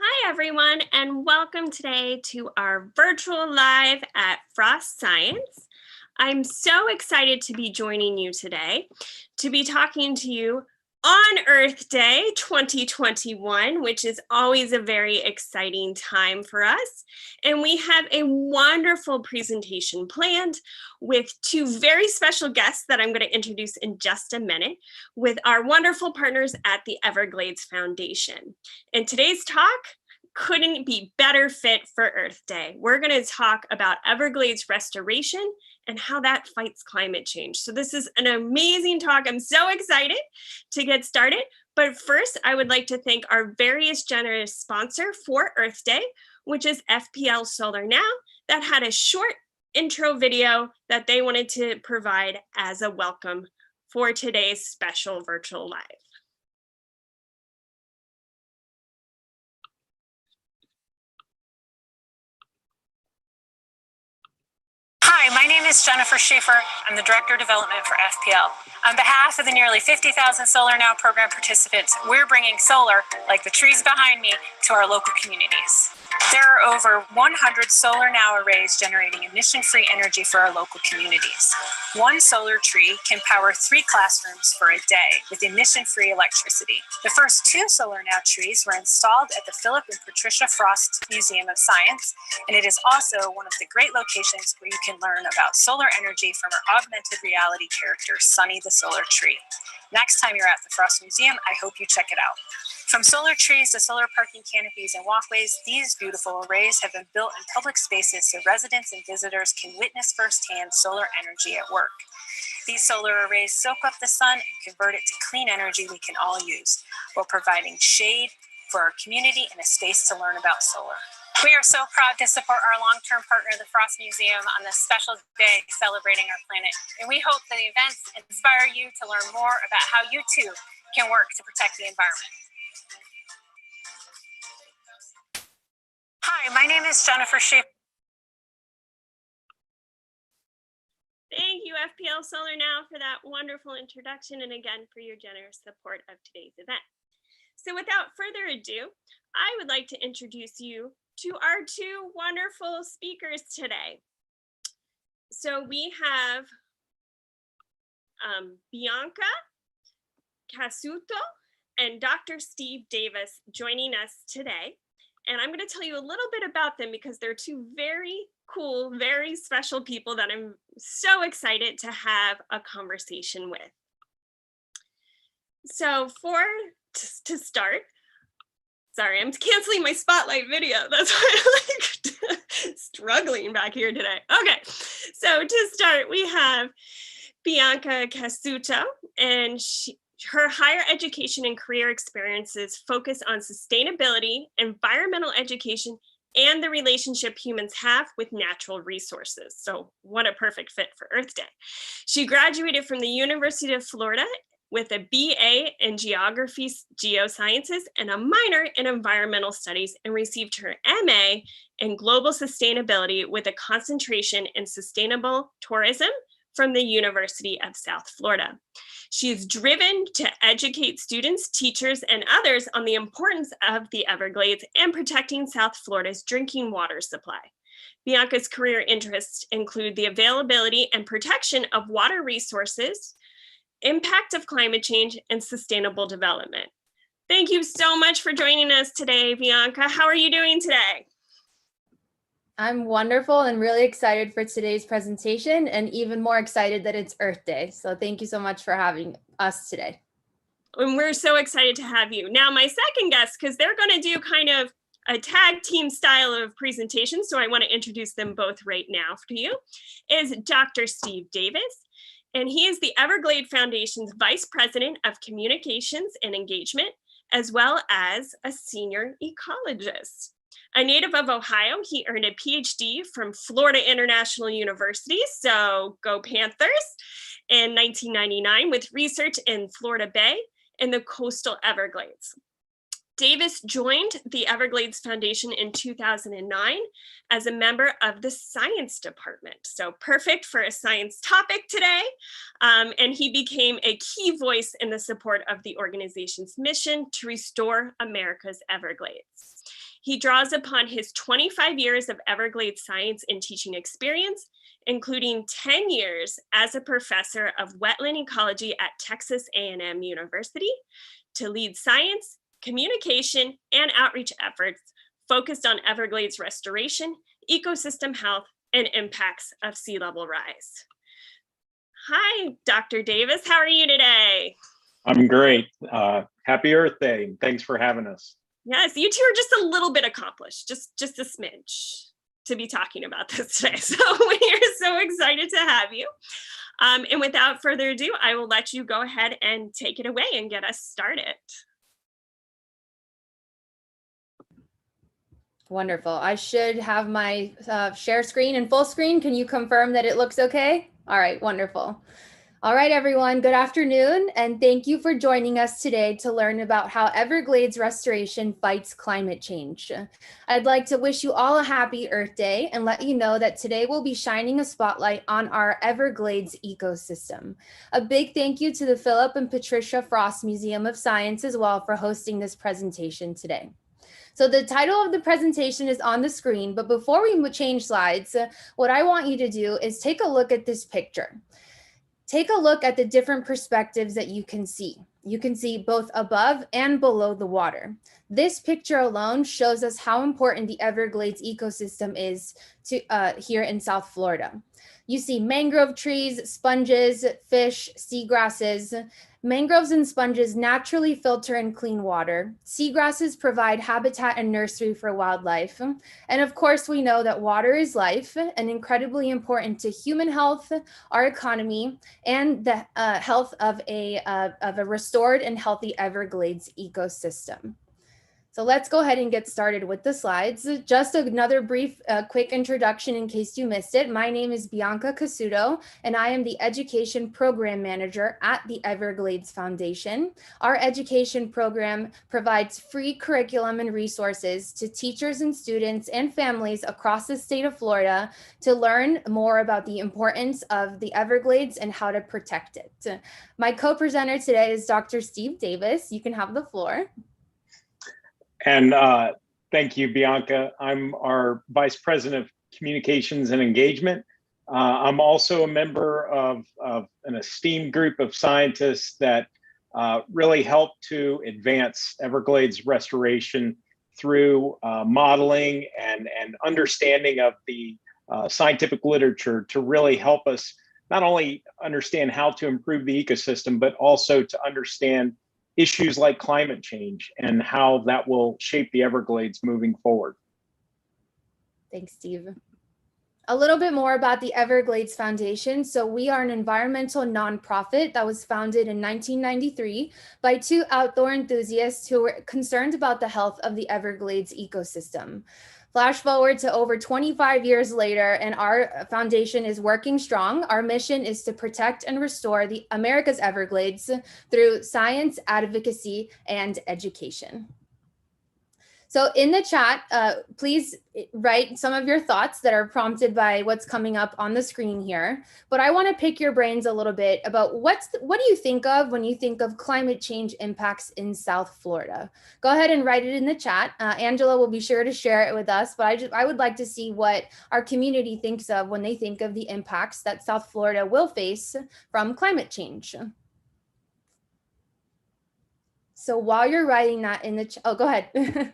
Hi, everyone, and welcome today to our virtual live at Frost Science. I'm so excited to be joining you today to be talking to you on Earth Day 2021, which is always a very exciting time for us. And we have a wonderful presentation planned with two very special guests that I'm going to introduce in just a minute with our wonderful partners at the Everglades Foundation. And today's talk couldn't be better fit for Earth Day. We're going to talk about Everglades restoration and how that fights climate change. So this is an amazing talk. I'm so excited to get started. But first, I would like to thank our various generous sponsor for Earth Day, which is FPL SolarNow, that had a short intro video that they wanted to provide as a welcome for today's special virtual live. Hi, my name is Jennifer Schaefer. I'm the Director of Development for FPL. On behalf of the nearly 50,000 SolarNow program participants, we're bringing solar, like the trees behind me, to our local communities. There are over 100 SolarNow arrays generating emission-free energy for our local communities. One solar tree can power 3 classrooms for a day with emission-free electricity. The first 2 SolarNow trees were installed at the Philip and Patricia Frost Museum of Science, and it is also one of the great locations where you can learn about solar energy from our augmented reality character, Sunny the Solar Tree. Next time you're at the Frost Museum, I hope you check it out. From solar trees to solar parking canopies and walkways, these beautiful arrays have been built in public spaces so residents and visitors can witness firsthand solar energy at work. These solar arrays soak up the sun and convert it to clean energy we can all use, while providing shade for our community and a space to learn about solar. We are so proud to support our long-term partner, the Frost Museum, on this special day celebrating our planet. And we hope that the events inspire you to learn more about how you too can work to protect the environment. Hi, my name is Jennifer Schaefer. Thank you, FPL SolarNow, for that wonderful introduction, and again, for your generous support of today's event. So without further ado, I would like to introduce you to our 2 wonderful speakers today. So we have Bianca Cassouto and Dr. Steve Davis joining us today. And I'm going to tell you a little bit about them because they're 2 very cool, very special people that I'm so excited to have a conversation with. So to start, sorry, I'm canceling my spotlight video. That's why I'm like struggling back here today. Okay, so to start, we have Bianca Cassouto, and her higher education and career experiences focus on sustainability, environmental education, and the relationship humans have with natural resources. So what a perfect fit for Earth Day. She graduated from the University of Florida with a BA in Geography, Geosciences, and a minor in Environmental Studies, and received her MA in Global Sustainability with a concentration in Sustainable Tourism from the University of South Florida. She is driven to educate students, teachers, and others on the importance of the Everglades and protecting South Florida's drinking water supply. Bianca's career interests include the availability and protection of water resources, impact of climate change, and sustainable development. Thank you so much for joining us today, Bianca. How are you doing today? I'm wonderful and really excited for today's presentation, and even more excited that it's Earth Day. So thank you so much for having us today. And we're so excited to have you. Now, my second guest, because they're going to do kind of a tag team style of presentation, so I want to introduce them both right now to you, is Dr. Steve Davis. And he is the Everglades Foundation's Vice President of Communications and Engagement, as well as a senior ecologist. A native of Ohio, he earned a Ph.D. from Florida International University, so go Panthers, in 1999 with research in Florida Bay and the coastal Everglades. Davis joined the Everglades Foundation in 2009 as a member of the science department. So perfect for a science topic today. And he became a key voice in the support of the organization's mission to restore America's Everglades. He draws upon his 25 years of Everglades science and teaching experience, including 10 years as a professor of wetland ecology at Texas A&M University, to lead science, communication, and outreach efforts focused on Everglades restoration, ecosystem health, and impacts of sea level rise. Hi, Dr. Davis. How are you today? I'm great. Happy Earth Day. Thanks for having us. Yes, you two are just a little bit accomplished, just a smidge to be talking about this today. So we are so excited to have you. And without further ado, I will let you go ahead and take it away and get us started. Wonderful. I should have my share screen and full screen. Can you confirm that it looks okay? All right, wonderful. All right, everyone, good afternoon, and thank you for joining us today to learn about how Everglades restoration fights climate change. I'd like to wish you all a happy Earth Day and let you know that today we'll be shining a spotlight on our Everglades ecosystem. A big thank you to the Philip and Patricia Frost Museum of Science as well for hosting this presentation today. So the title of the presentation is on the screen, but before we change slides, what I want you to do is take a look at this picture. Take a look at the different perspectives that you can see. You can see both above and below the water. This picture alone shows us how important the Everglades ecosystem is to here in South Florida. You see mangrove trees, sponges, fish, seagrasses. Mangroves and sponges naturally filter and clean water. Seagrasses provide habitat and nursery for wildlife. And of course, we know that water is life and incredibly important to human health, our economy, and the health of a restored and healthy Everglades ecosystem. So let's go ahead and get started with the slides. Just another brief, quick introduction in case you missed it. My name is Bianca Cassouto, and I am the Education Program Manager at the Everglades Foundation. Our education program provides free curriculum and resources to teachers and students and families across the state of Florida to learn more about the importance of the Everglades and how to protect it. My co-presenter today is Dr. Steve Davis. You can have the floor. And thank you, Bianca. I'm our Vice President of Communications and Engagement. I'm also a member of an esteemed group of scientists that really help to advance Everglades restoration through modeling and understanding of the scientific literature to really help us not only understand how to improve the ecosystem, but also to understand issues like climate change and how that will shape the Everglades moving forward. Thanks, Steve. A little bit more about the Everglades Foundation. So we are an environmental nonprofit that was founded in 1993 by two outdoor enthusiasts who were concerned about the health of the Everglades ecosystem. Flash forward to over 25 years later, and our foundation is working strong. Our mission is to protect and restore the America's Everglades through science, advocacy, and education. So in the chat, please write some of your thoughts that are prompted by what's coming up on the screen here. But I want to pick your brains a little bit about what do you think of when you think of climate change impacts in South Florida? Go ahead and write it in the chat. Angela will be sure to share it with us, but I would like to see what our community thinks of when they think of the impacts that South Florida will face from climate change. So while you're writing that in the chat, oh, go ahead.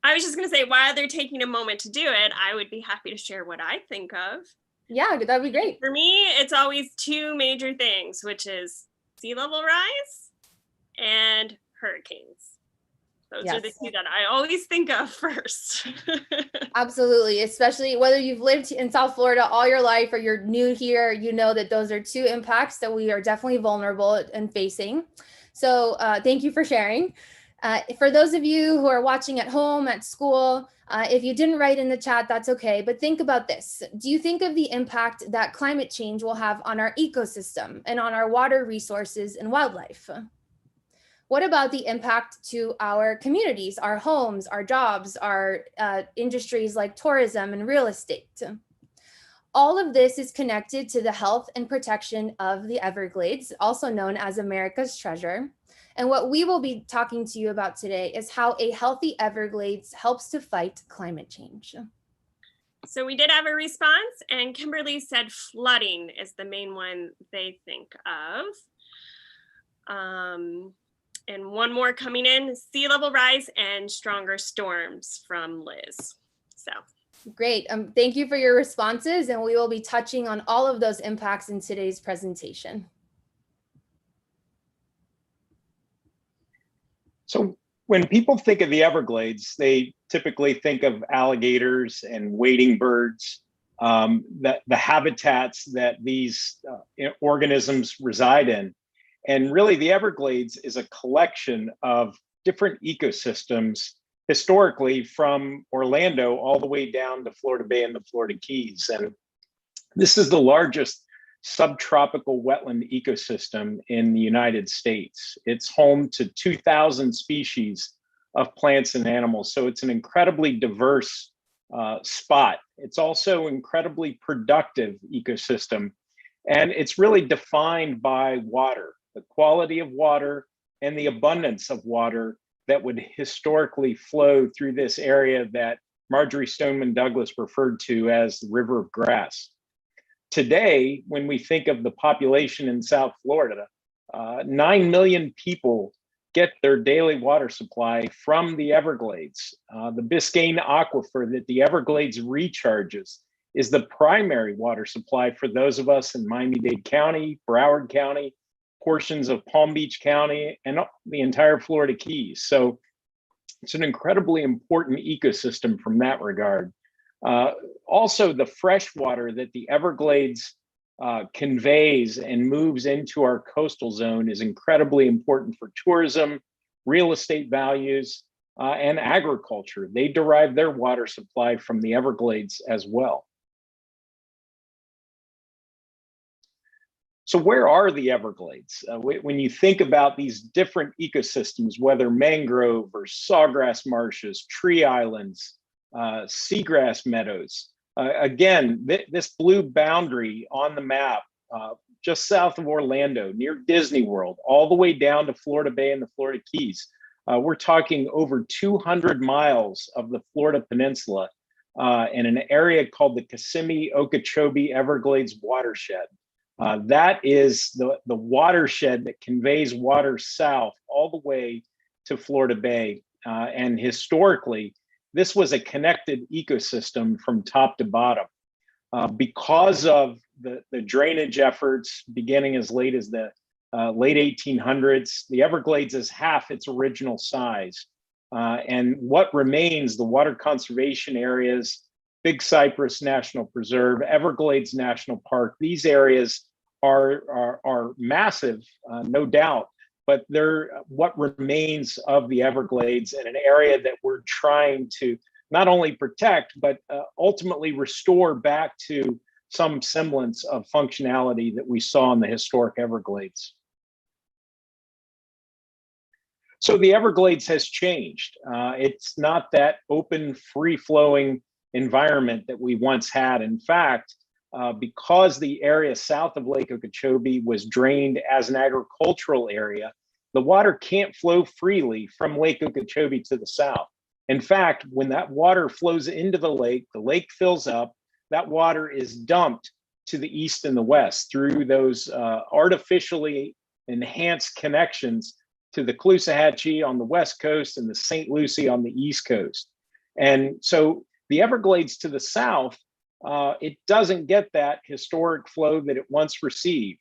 I was just going to say, while they're taking a moment to do it, I would be happy to share what I think of. Yeah, that'd be great. For me, it's always two major things, which is sea level rise and hurricanes. Those are the two that I always think of first. Absolutely, especially whether you've lived in South Florida all your life or you're new here, you know that those are two impacts that we are definitely vulnerable and facing. So thank you for sharing. For those of you who are watching at home, at school, if you didn't write in the chat, that's okay. But think about this. Do you think of the impact that climate change will have on our ecosystem and on our water resources and wildlife? What about the impact to our communities, our homes, our jobs, our industries like tourism and real estate? All of this is connected to the health and protection of the Everglades, also known as America's treasure. And what we will be talking to you about today is how a healthy Everglades helps to fight climate change. So we did have a response, and Kimberly said flooding is the main one they think of. And one more coming in, sea level rise and stronger storms from Liz. So great. Thank you for your responses, and we will be touching on all of those impacts in today's presentation. So when people think of the Everglades, they typically think of alligators and wading birds, that the habitats that these organisms reside in. And really, the Everglades is a collection of different ecosystems, historically from Orlando all the way down to Florida Bay and the Florida Keys. And this is the largest subtropical wetland ecosystem in the United States. It's home to 2,000 species of plants and animals. So it's an incredibly diverse spot. It's also incredibly productive ecosystem. And it's really defined by water, the quality of water and the abundance of water that would historically flow through this area that Marjorie Stoneman Douglas referred to as the River of Grass. Today, when we think of the population in South Florida, 9 million people get their daily water supply from the Everglades. The Biscayne Aquifer that the Everglades recharges is the primary water supply for those of us in Miami-Dade County, Broward County, portions of Palm Beach County, and the entire Florida Keys. So it's an incredibly important ecosystem from that regard. Also, the fresh water that the Everglades conveys and moves into our coastal zone is incredibly important for tourism, real estate values, and agriculture. They derive their water supply from the Everglades as well. So where are the Everglades? When you think about these different ecosystems, whether mangrove or sawgrass marshes, tree islands, seagrass meadows, again, this blue boundary on the map, just south of Orlando, near Disney World, all the way down to Florida Bay and the Florida Keys. We're talking over 200 miles of the Florida Peninsula in an area called the Kissimmee-Okeechobee Everglades watershed. That is the watershed that conveys water south all the way to Florida Bay. And historically, this was a connected ecosystem from top to bottom. Because of the drainage efforts beginning as late as the late 1800s, the Everglades is half its original size. And what remains, the water conservation areas, Big Cypress National Preserve, Everglades National Park, these areas are massive, no doubt, but they're what remains of the Everglades in an area that we're trying to not only protect, but ultimately restore back to some semblance of functionality that we saw in the historic Everglades. So the Everglades has changed. It's not that open, free-flowing environment that we once had. In fact, because the area south of Lake Okeechobee was drained as an agricultural area, the water can't flow freely from Lake Okeechobee to the south. In fact, when that water flows into the lake fills up, that water is dumped to the east and the west through those artificially enhanced connections to the Caloosahatchee on the west coast and the St. Lucie on the east coast. And so the Everglades to the south, it doesn't get that historic flow that it once received.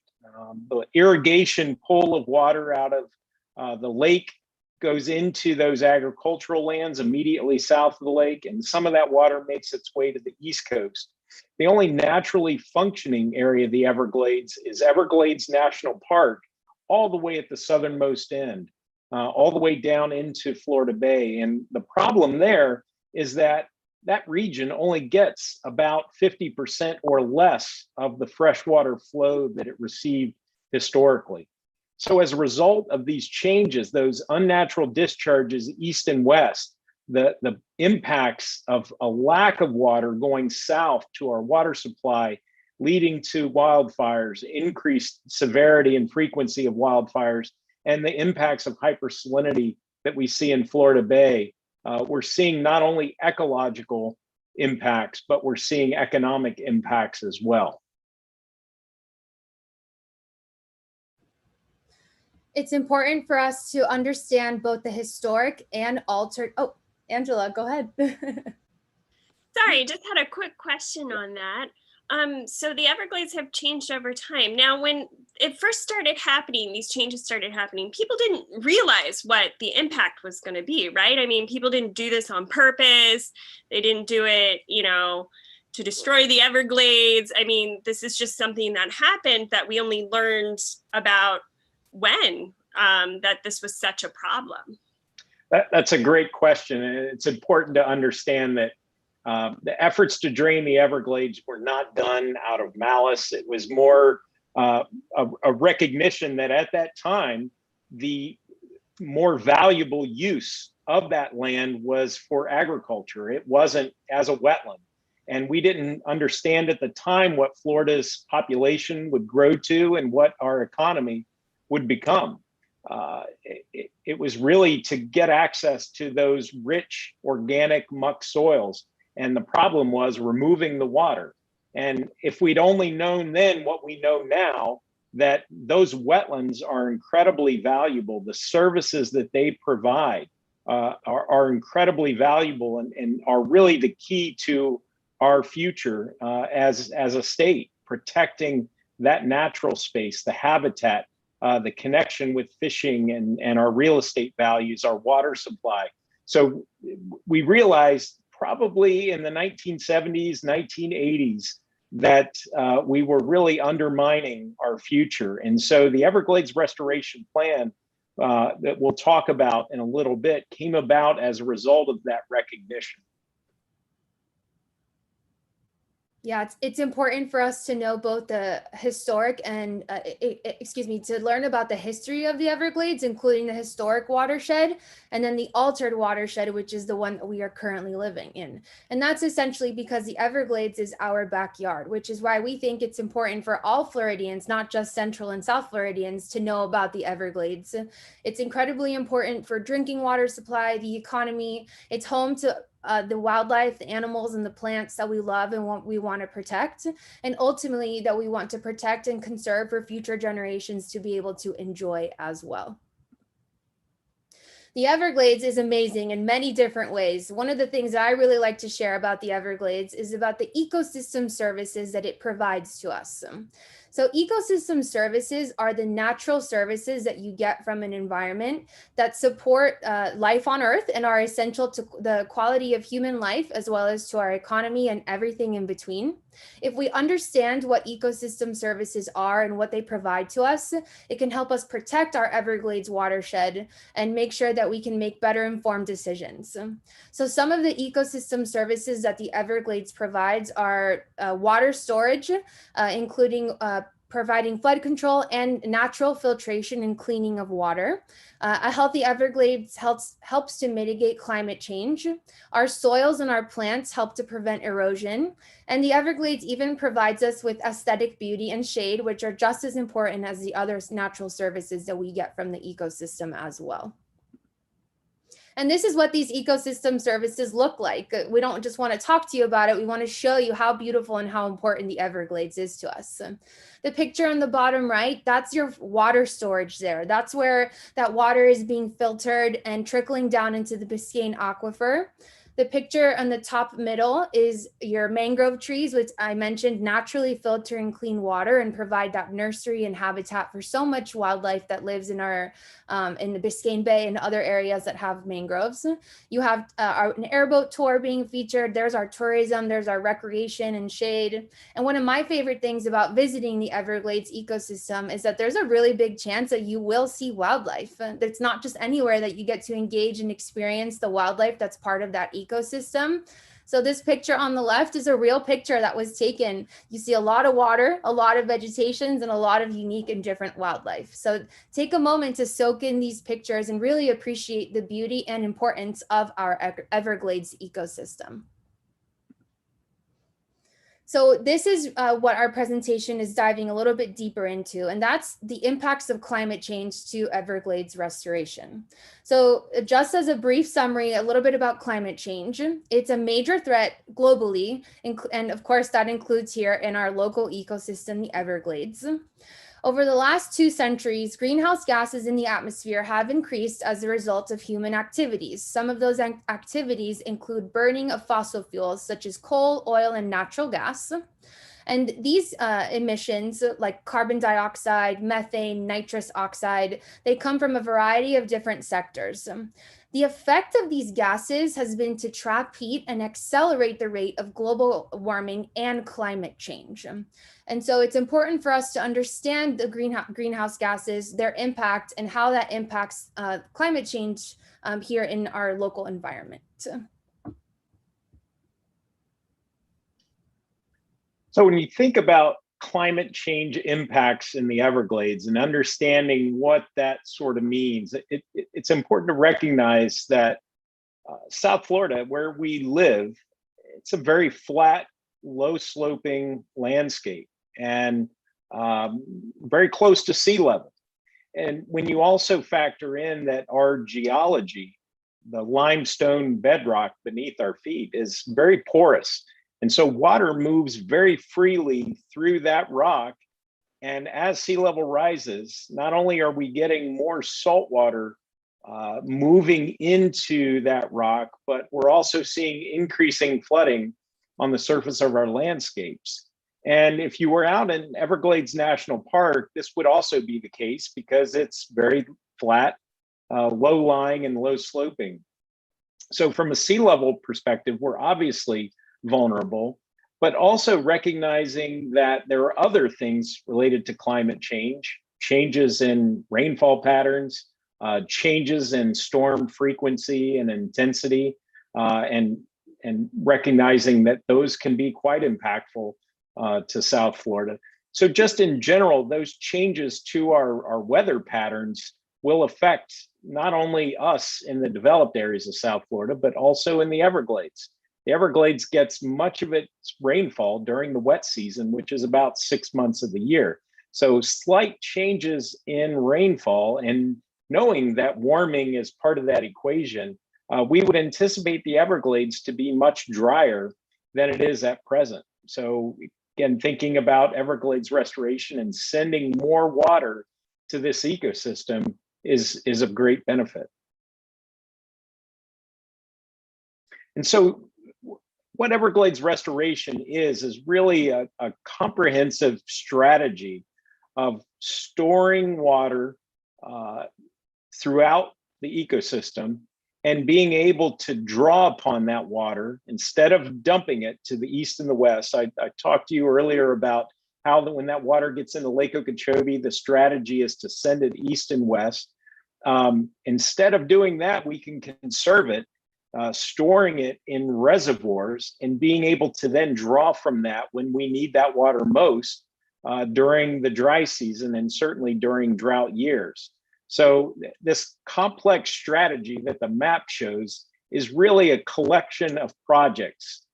The irrigation pull of water out of the lake goes into those agricultural lands immediately south of the lake, and some of that water makes its way to the east coast. The only naturally functioning area of the Everglades is Everglades National Park, all the way at the southernmost end, all the way down into Florida Bay. And the problem there is that that region only gets about 50% or less of the freshwater flow that it received historically. So as a result of these changes, those unnatural discharges east and west, the impacts of a lack of water going south to our water supply, leading to wildfires, increased severity and frequency of wildfires, and the impacts of hypersalinity that we see in Florida Bay. We're seeing not only ecological impacts, but we're seeing economic impacts as well. It's important for us to understand both the historic and altered. Oh, Angela, go ahead. Sorry, just had a quick question on that. So the Everglades have changed over time. Now, when it first started happening, these changes started happening, people didn't realize what the impact was going to be, right? I mean, people didn't do this on purpose. They didn't do it, you know, to destroy the Everglades. I mean, this is just something that happened that we only learned about when that this was such a problem. That's a great question. And it's important to understand that the efforts to drain the Everglades were not done out of malice. It was more a recognition that at that time, the more valuable use of that land was for agriculture. It wasn't as a wetland. And we didn't understand at the time what Florida's population would grow to and what our economy would become. It was really to get access to those rich organic muck soils. And the problem was removing the water. And if we'd only known then what we know now, that those wetlands are incredibly valuable. The services that they provide are incredibly valuable and are really the key to our future as a state, protecting that natural space, the habitat, the connection with fishing and our real estate values, our water supply. So we realized probably in the 1970s, 1980s, that we were really undermining our future. And so the Everglades Restoration Plan that we'll talk about in a little bit came about as a result of that recognition. Yeah, it's important for us to know both the historic and, to learn about the history of the Everglades, including the historic watershed, and then the altered watershed, which is the one that we are currently living in. And that's essentially because the Everglades is our backyard, which is why we think it's important for all Floridians, not just Central and South Floridians, to know about the Everglades. It's incredibly important for drinking water supply, the economy. It's home to the wildlife, the animals, and the plants that we love and we want to protect, and ultimately that we want to protect and conserve for future generations to be able to enjoy as well. The Everglades is amazing in many different ways. One of the things that I really like to share about the Everglades is about the ecosystem services that it provides to us. So ecosystem services are the natural services that you get from an environment that support life on Earth and are essential to the quality of human life, as well as to our economy and everything in between. If we understand what ecosystem services are and what they provide to us, it can help us protect our Everglades watershed and make sure that we can make better informed decisions. So some of the ecosystem services that the Everglades provides are water storage, including providing flood control and natural filtration and cleaning of water. A healthy Everglades helps to mitigate climate change. Our soils and our plants help to prevent erosion. And the Everglades even provides us with aesthetic beauty and shade, which are just as important as the other natural services that we get from the ecosystem as well. And this is what these ecosystem services look like. We don't just want to talk to you about it. We want to show you how beautiful and how important the Everglades is to us. The picture on the bottom right, that's your water storage there. That's where that water is being filtered and trickling down into the Biscayne aquifer. The picture on the top middle is your mangrove trees, which I mentioned naturally filter and clean water and provide that nursery and habitat for so much wildlife that lives in our in the Biscayne Bay and other areas that have mangroves. You have an airboat tour being featured. There's our tourism, there's our recreation and shade. And one of my favorite things about visiting the Everglades ecosystem is that there's a really big chance that you will see wildlife. It's not just anywhere that you get to engage and experience the wildlife that's part of that ecosystem. So this picture on the left is a real picture that was taken. You see a lot of water, a lot of vegetations, and a lot of unique and different wildlife. So take a moment to soak in these pictures and really appreciate the beauty and importance of our Everglades ecosystem. So this is what our presentation is diving a little bit deeper into, and that's the impacts of climate change to Everglades restoration. So just as a brief summary, a little bit about climate change. It's a major threat globally, and of course that includes here in our local ecosystem, the Everglades. Over the last 2 centuries, greenhouse gases in the atmosphere have increased as a result of human activities. Some of those activities include burning of fossil fuels such as coal, oil, and natural gas. And these emissions, like carbon dioxide, methane, nitrous oxide, they come from a variety of different sectors. The effect of these gases has been to trap heat and accelerate the rate of global warming and climate change. And so it's important for us to understand the greenhouse gases, their impact, and how that impacts climate change here in our local environment. So when you think about climate change impacts in the Everglades and understanding what that sort of means, it's important to recognize that South Florida, where we live, it's a very flat, low sloping landscape and very close to sea level. And when you also factor in that our geology, the limestone bedrock beneath our feet is very porous. And so water moves very freely through that rock. And as sea level rises, not only are we getting more salt water moving into that rock, but we're also seeing increasing flooding on the surface of our landscapes. And if you were out in Everglades National Park, this would also be the case because it's very flat, low lying and low sloping. So from a sea level perspective, we're obviously vulnerable, but also recognizing that there are other things related to climate change, changes in rainfall patterns, changes in storm frequency and intensity, and recognizing that those can be quite impactful to South Florida. So just in general, those changes to our weather patterns will affect not only us in the developed areas of South Florida, but also in the Everglades. The Everglades gets much of its rainfall during the wet season, which is about 6 months of the year. So slight changes in rainfall, and knowing that warming is part of that equation, we would anticipate the Everglades to be much drier than it is at present. So again, thinking about Everglades restoration and sending more water to this ecosystem is of great benefit. And so what Everglades restoration is really a comprehensive strategy of storing water throughout the ecosystem and being able to draw upon that water instead of dumping it to the east and the west. I talked to you earlier about how when that water gets into Lake Okeechobee, the strategy is to send it east and west. Instead of doing that, we can conserve it, storing it in reservoirs and being able to then draw from that when we need that water most during the dry season and certainly during drought years. So this complex strategy that the map shows is really a collection of projects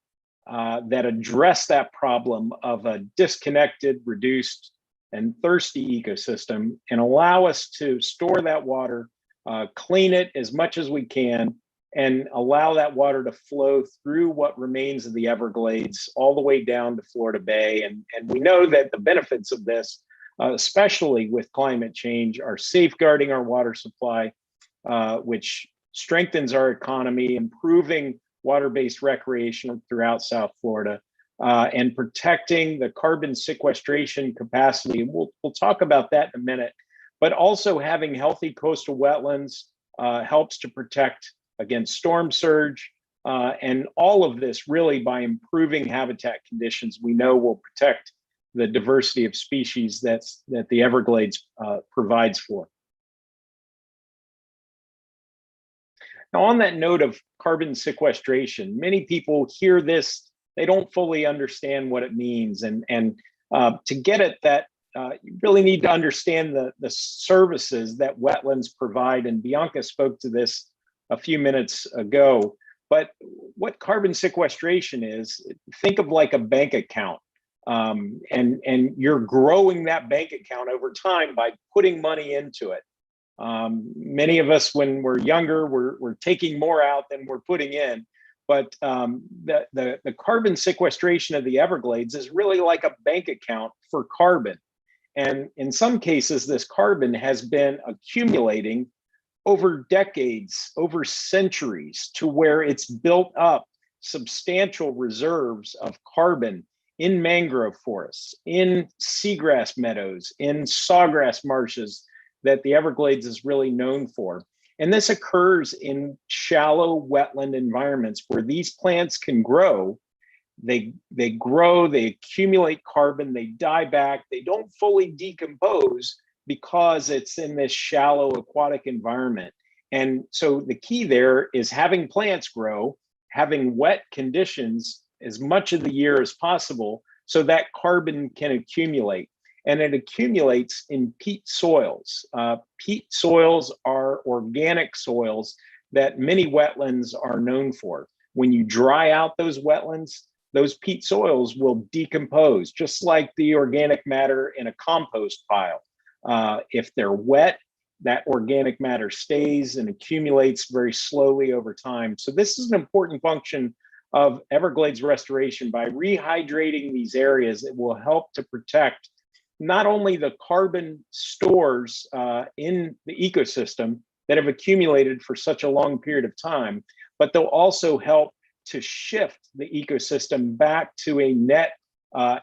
that address that problem of a disconnected, reduced, and thirsty ecosystem and allow us to store that water, clean it as much as we can, and allow that water to flow through what remains of the Everglades all the way down to Florida Bay. And we know that the benefits of this, especially with climate change, are safeguarding our water supply, which strengthens our economy, improving water-based recreation throughout South Florida, and protecting the carbon sequestration capacity. And we'll talk about that in a minute. But also having healthy coastal wetlands helps to protect against storm surge, and all of this really by improving habitat conditions we know will protect the diversity of species that the Everglades provides for. Now, on that note of carbon sequestration, many people hear this, they don't fully understand what it means. And to get at that, you really need to understand the services that wetlands provide. And Bianca spoke to this a few minutes ago. But what carbon sequestration is, think of like a bank account And you're growing that bank account over time by putting money into it. Many of us, when we're younger, we're taking more out than we're putting in. But the carbon sequestration of the Everglades is really like a bank account for carbon. And in some cases, this carbon has been accumulating over decades, over centuries, to where it's built up substantial reserves of carbon in mangrove forests, in seagrass meadows, in sawgrass marshes that the Everglades is really known for. And this occurs in shallow wetland environments where these plants can grow. They grow, they accumulate carbon, they die back, they don't fully decompose because it's in this shallow aquatic environment. And so the key there is having plants grow, having wet conditions as much of the year as possible so that carbon can accumulate. And it accumulates in peat soils. Peat soils are organic soils that many wetlands are known for. When you dry out those wetlands, those peat soils will decompose, just like the organic matter in a compost pile. If they're wet, that organic matter stays and accumulates very slowly over time. So this is an important function of Everglades restoration. By rehydrating these areas, it will help to protect not only the carbon stores in the ecosystem that have accumulated for such a long period of time, but they'll also help to shift the ecosystem back to a net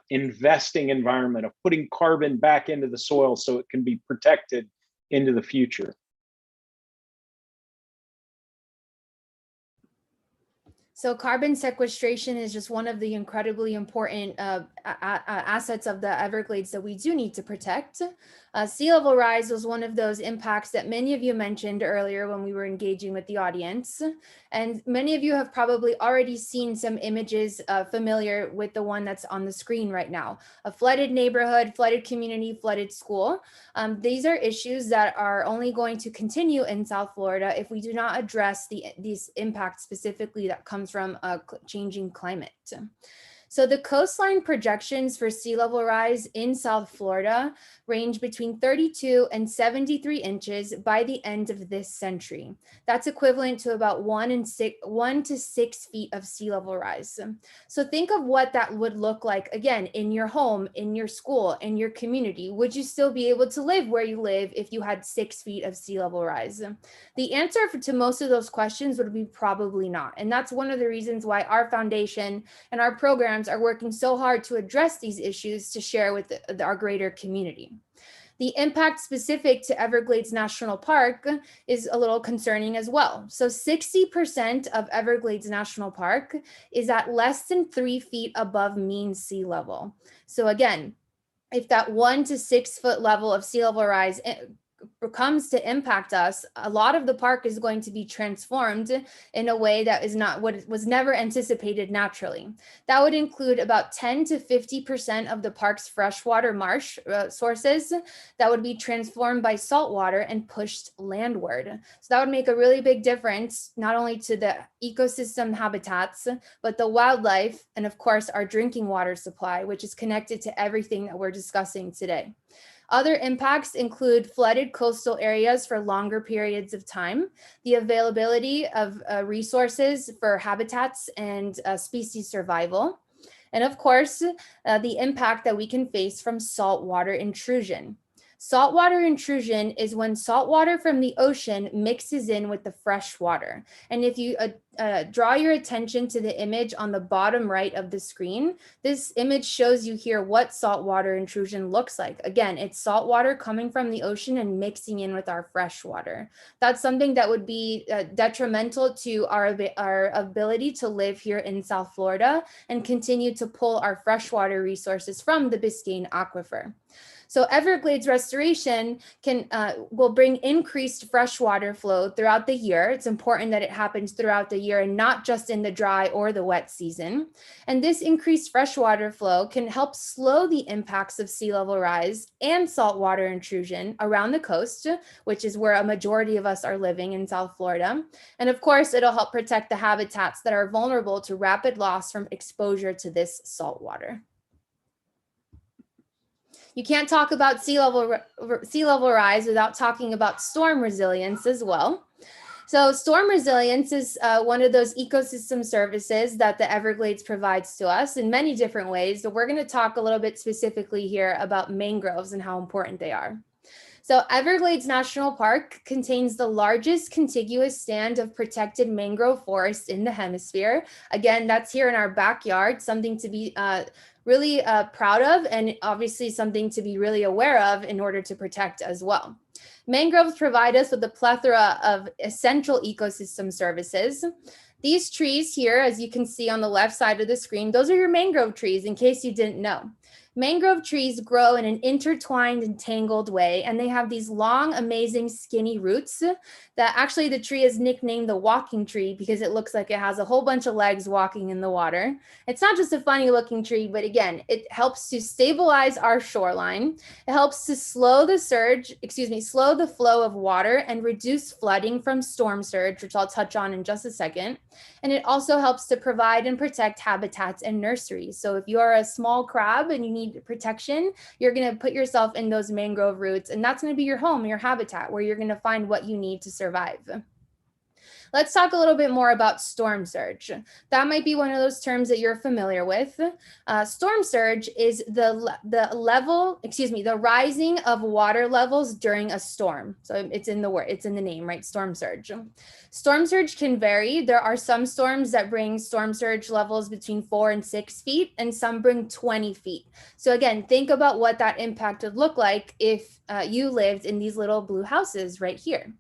investing environment of putting carbon back into the soil so it can be protected into the future. So carbon sequestration is just one of the incredibly important assets of the Everglades that we do need to protect. Sea level rise was one of those impacts that many of you mentioned earlier when we were engaging with the audience. And many of you have probably already seen some images familiar with the one that's on the screen right now. A flooded neighborhood, flooded community, flooded school. These are issues that are only going to continue in South Florida if we do not address these impacts specifically that comes from a changing climate. So the coastline projections for sea level rise in South Florida range between 32 and 73 inches by the end of this century. That's equivalent to about 1 to 6 feet of sea level rise. So think of what that would look like, again, in your home, in your school, in your community. Would you still be able to live where you live if you had 6 feet of sea level rise? The answer to most of those questions would be probably not. And that's one of the reasons why our foundation and our programs are working so hard to address these issues to share with our greater community. The impact specific to Everglades National Park is a little concerning as well. So 60% of Everglades National Park is at less than 3 feet above mean sea level. So again, if that 1 to 6 foot level of sea level rise comes to impact us, a lot of the park is going to be transformed in a way that is not what was never anticipated naturally. That would include about 10 to 50% of the park's freshwater marsh sources that would be transformed by saltwater and pushed landward. So that would make a really big difference, not only to the ecosystem habitats, but the wildlife, and of course, our drinking water supply, which is connected to everything that we're discussing today. Other impacts include flooded coastal areas for longer periods of time, the availability of resources for habitats and species survival, and of course, the impact that we can face from saltwater intrusion. Saltwater intrusion is when saltwater from the ocean mixes in with the fresh water. And if you draw your attention to the image on the bottom right of the screen, this image shows you here what saltwater intrusion looks like. Again, it's saltwater coming from the ocean and mixing in with our fresh water. That's something that would be detrimental to our ability to live here in South Florida and continue to pull our freshwater resources from the Biscayne Aquifer. So Everglades restoration will bring increased freshwater flow throughout the year. It's important that it happens throughout the year and not just in the dry or the wet season. And this increased freshwater flow can help slow the impacts of sea level rise and saltwater intrusion around the coast, which is where a majority of us are living in South Florida. And of course, it'll help protect the habitats that are vulnerable to rapid loss from exposure to this saltwater. You can't talk about sea level rise without talking about storm resilience as well. So storm resilience is one of those ecosystem services that the Everglades provides to us in many different ways. So we're going to talk a little bit specifically here about mangroves and how important they are. So Everglades National Park contains the largest contiguous stand of protected mangrove forests in the hemisphere. Again, that's here in our backyard, something to be really proud of, and obviously something to be really aware of in order to protect as well. Mangroves provide us with a plethora of essential ecosystem services. These trees here, as you can see on the left side of the screen, those are your mangrove trees, in case you didn't know. Mangrove trees grow in an intertwined and tangled way, and they have these long, amazing, skinny roots that actually the tree is nicknamed the walking tree because it looks like it has a whole bunch of legs walking in the water. It's not just a funny looking tree, but again, it helps to stabilize our shoreline. It helps to slow the flow of water and reduce flooding from storm surge, which I'll touch on in just a second. And it also helps to provide and protect habitats and nurseries. So if you're a small crab and you need protection, you're going to put yourself in those mangrove roots, and that's going to be your home, your habitat, where you're going to find what you need to survive. Let's talk a little bit more about storm surge. That might be one of those terms that you're familiar with. Storm surge is the rising of water levels during a storm. So it's in the name, right? Storm surge. Storm surge can vary. There are some storms that bring storm surge levels between 4 and 6 feet, and some bring 20 feet. So again, think about what that impact would look like if you lived in these little blue houses right here.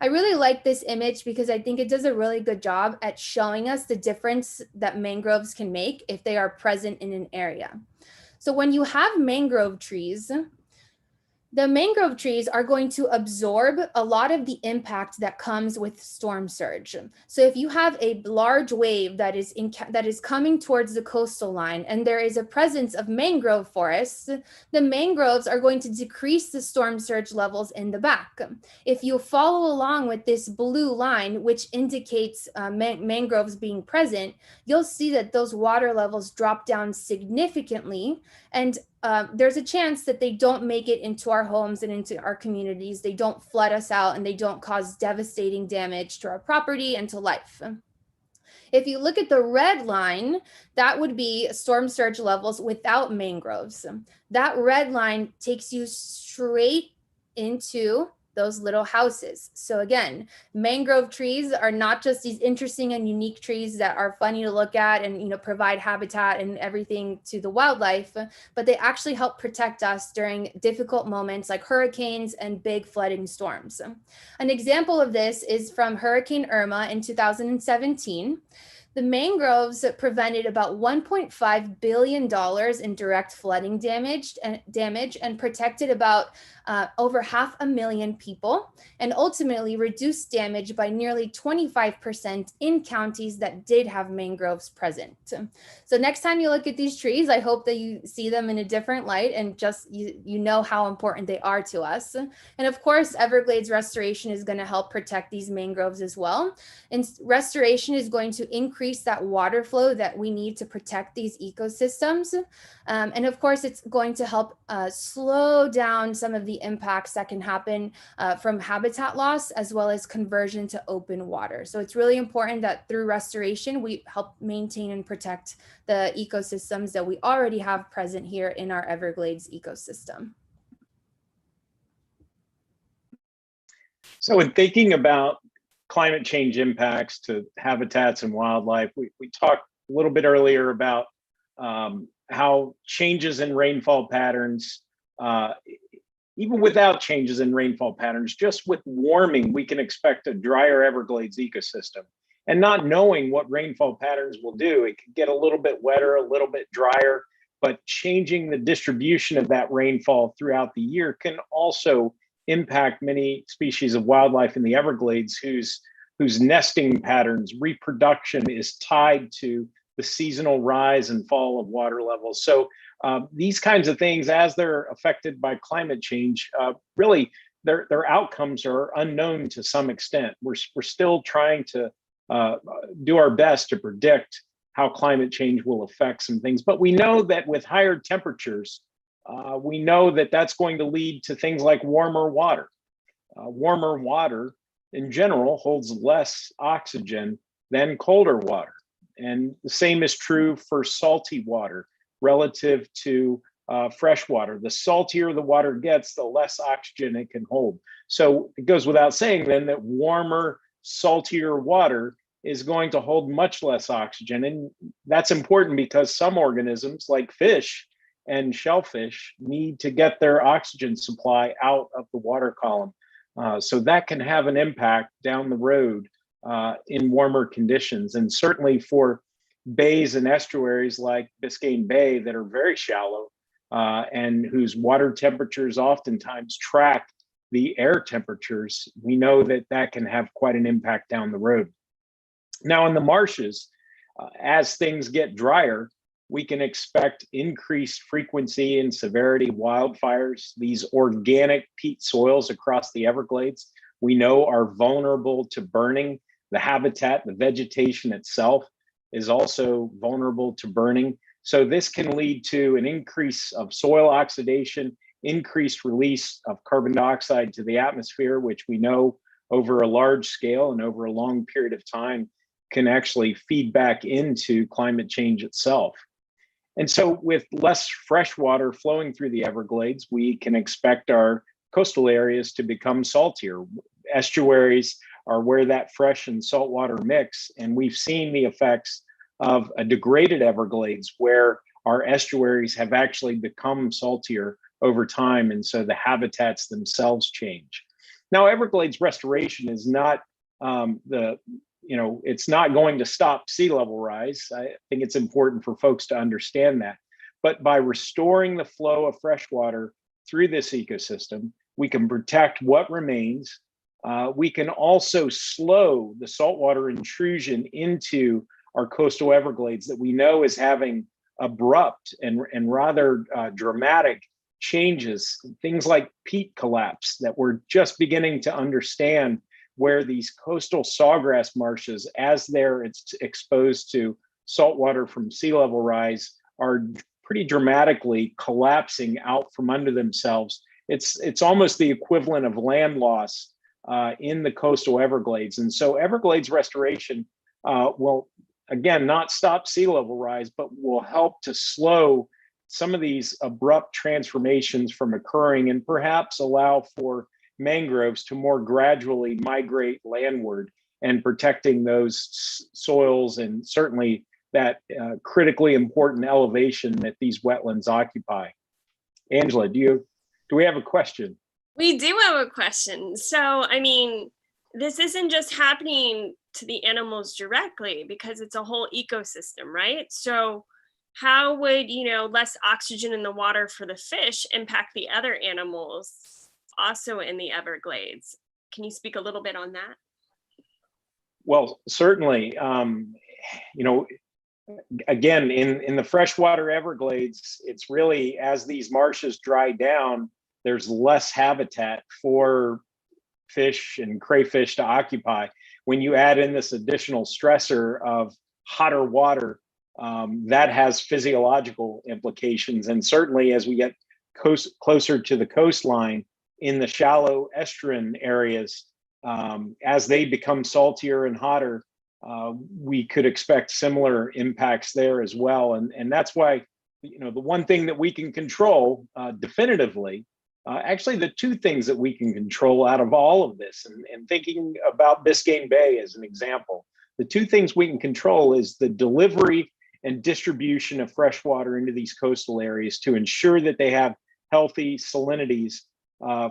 I really like this image because I think it does a really good job at showing us the difference that mangroves can make if they are present in an area. So when you have mangrove trees, the mangrove trees are going to absorb a lot of the impact that comes with storm surge. So if you have a large wave that is coming towards the coastal line and there is a presence of mangrove forests, the mangroves are going to decrease the storm surge levels in the back. If you follow along with this blue line, which indicates mangroves being present, you'll see that those water levels drop down significantly, and there's a chance that they don't make it into our homes and into our communities. They don't flood us out, and they don't cause devastating damage to our property and to life. If you look at the red line, that would be storm surge levels without mangroves. That red line takes you straight into those little houses. So again, mangrove trees are not just these interesting and unique trees that are funny to look at and provide habitat and everything to the wildlife, but they actually help protect us during difficult moments like hurricanes and big flooding storms. An example of this is from Hurricane Irma in 2017. The mangroves prevented about $1.5 billion in direct flooding damage and protected about over 500,000 people, and ultimately reduced damage by nearly 25% in counties that did have mangroves present. So next time you look at these trees, I hope that you see them in a different light and just you know how important they are to us. And of course, Everglades restoration is going to help protect these mangroves as well. And restoration is going to increase that water flow that we need to protect these ecosystems. And of course, it's going to help slow down some of the impacts that can happen from habitat loss as well as conversion to open water. So it's really important that through restoration, we help maintain and protect the ecosystems that we already have present here in our Everglades ecosystem. So in thinking about climate change impacts to habitats and wildlife, we talked a little bit earlier about how changes in rainfall patterns, even without changes in rainfall patterns, just with warming, we can expect a drier Everglades ecosystem. And not knowing what rainfall patterns will do, it could get a little bit wetter, a little bit drier, but changing the distribution of that rainfall throughout the year can also impact many species of wildlife in the Everglades whose nesting patterns, reproduction is tied to the seasonal rise and fall of water levels. So these kinds of things, as they're affected by climate change, really their outcomes are unknown to some extent. We're still trying to do our best to predict how climate change will affect some things. But we know that with higher temperatures, we know that that's going to lead to things like warmer water. Warmer water in general holds less oxygen than colder water. And the same is true for salty water relative to fresh water. The saltier the water gets, the less oxygen it can hold. So it goes without saying then that warmer, saltier water is going to hold much less oxygen. And that's important because some organisms like fish and shellfish need to get their oxygen supply out of the water column. So that can have an impact down the road in warmer conditions. And certainly for bays and estuaries like Biscayne Bay that are very shallow and whose water temperatures oftentimes track the air temperatures, we know that that can have quite an impact down the road. Now in the marshes, as things get drier, we can expect increased frequency and severity of wildfires. These organic peat soils across the Everglades, we know are vulnerable to burning. The habitat, the vegetation itself is also vulnerable to burning. So this can lead to an increase of soil oxidation, increased release of carbon dioxide to the atmosphere, which we know over a large scale and over a long period of time can actually feed back into climate change itself. And so with less fresh water flowing through the Everglades, we can expect our coastal areas to become saltier. Estuaries are where that fresh and salt water mix. And we've seen the effects of a degraded Everglades where our estuaries have actually become saltier over time. And so the habitats themselves change. Now, Everglades restoration is not it's not going to stop sea level rise. I think it's important for folks to understand that. But by restoring the flow of fresh water through this ecosystem, we can protect what remains. We can also slow the saltwater intrusion into our coastal Everglades that we know is having abrupt and rather dramatic changes, things like peat collapse that we're just beginning to understand, where these coastal sawgrass marshes, as they're exposed to saltwater from sea level rise, are pretty dramatically collapsing out from under themselves. It's almost the equivalent of land loss in the coastal Everglades. And so Everglades restoration will, again, not stop sea level rise, but will help to slow some of these abrupt transformations from occurring and perhaps allow for mangroves to more gradually migrate landward and protecting those soils and certainly that critically important elevation that these wetlands occupy. Angela, do we have a question? We do have a question. So, I mean, this isn't just happening to the animals directly because it's a whole ecosystem, right? So how would, less oxygen in the water for the fish impact the other animals also in the Everglades? Can you speak a little bit on that? Well, certainly, again, in the freshwater Everglades, it's really as these marshes dry down, there's less habitat for fish and crayfish to occupy. When you add in this additional stressor of hotter water, that has physiological implications. And certainly as we get closer to the coastline in the shallow estuarine areas, as they become saltier and hotter, we could expect similar impacts there as well. And that's why, the one thing that we can control definitively, actually the two things that we can control out of all of this, and thinking about Biscayne Bay as an example, the two things we can control is the delivery and distribution of fresh water into these coastal areas to ensure that they have healthy salinities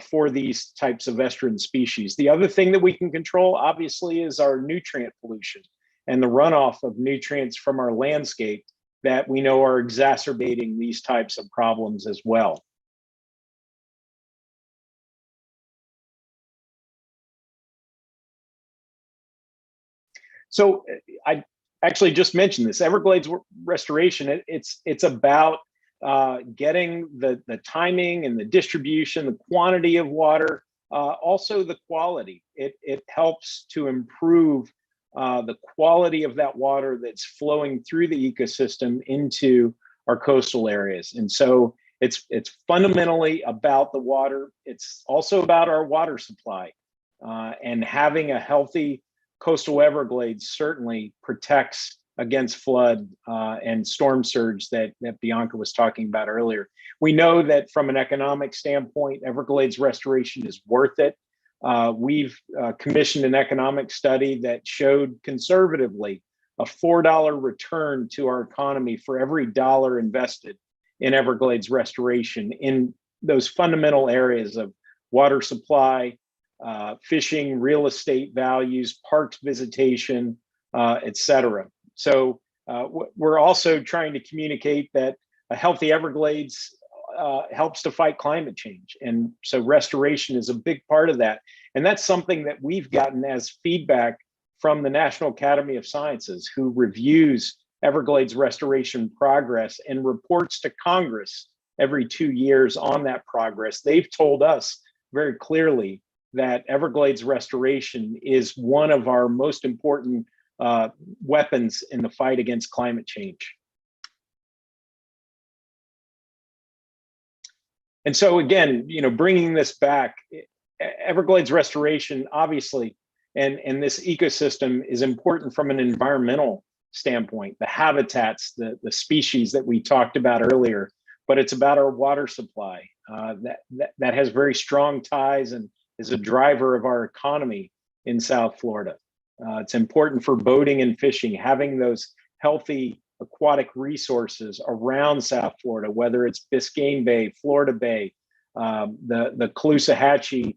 for these types of estuarine species. The other thing that we can control, obviously, is our nutrient pollution and the runoff of nutrients from our landscape that we know are exacerbating these types of problems as well. So I actually just mentioned this, Everglades restoration, it's about getting the timing and the distribution, the quantity of water, also the quality. It helps to improve the quality of that water that's flowing through the ecosystem into our coastal areas. And so It's fundamentally about the water. It's also about our water supply, and having a healthy coastal Everglades certainly protects against flood and storm surge that Bianca was talking about earlier. We know that from an economic standpoint, Everglades restoration is worth it. We've commissioned an economic study that showed conservatively a $4 return to our economy for every dollar invested in Everglades restoration in those fundamental areas of water supply, fishing, real estate values, parks visitation, et cetera. So we're also trying to communicate that a healthy Everglades helps to fight climate change. And so restoration is a big part of that. And that's something that we've gotten as feedback from the National Academy of Sciences, who reviews Everglades restoration progress and reports to Congress every 2 years on that progress. They've told us very clearly that Everglades restoration is one of our most important weapons in the fight against climate change. And so again, bringing this back, Everglades restoration, obviously, and this ecosystem is important from an environmental standpoint, the habitats, the species that we talked about earlier, but it's about our water supply that has very strong ties and is a driver of our economy in South Florida. It's important for boating and fishing, having those healthy aquatic resources around South Florida, whether it's Biscayne Bay, Florida Bay, the Caloosahatchee,